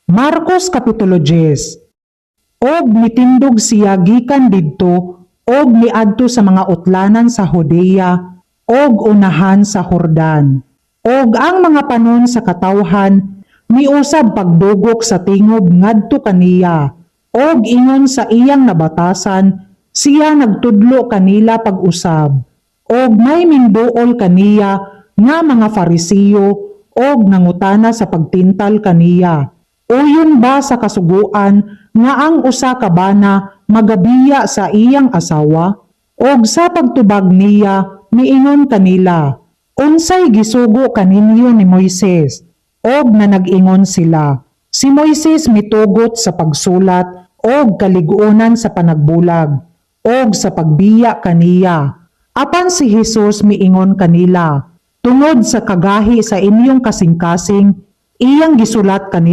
Marcos Kapitulo 10. Og mitindog siya gikan didto og miadto sa mga utlanan sa Judea og unahan sa Jordan. Og ang mga panon sa katawhan miusab pagdugok sa tingob ngadto kaniya. Og ingon sa iyang nabatasan siya nagtudlo kanila pag-usab. Og may minduol kaniya nga mga Farisiyo og nangutana sa pagtintal kaniya. Uyon ba sa kasuguan nga ang usa ka bana magabiya sa iyang asawa? Og sa pagtubag niya miingon kanila, unsay gisugo kaninyo ni Moises? Og nanag-ingon sila, si Moises mitugot sa pagsulat og kaliguonan sa panagbulag og sa pagbiya kaniya. Apan si Jesus miingon kanila, tungod sa kagahi sa inyong kasing-kasing, iyang gisulat kanila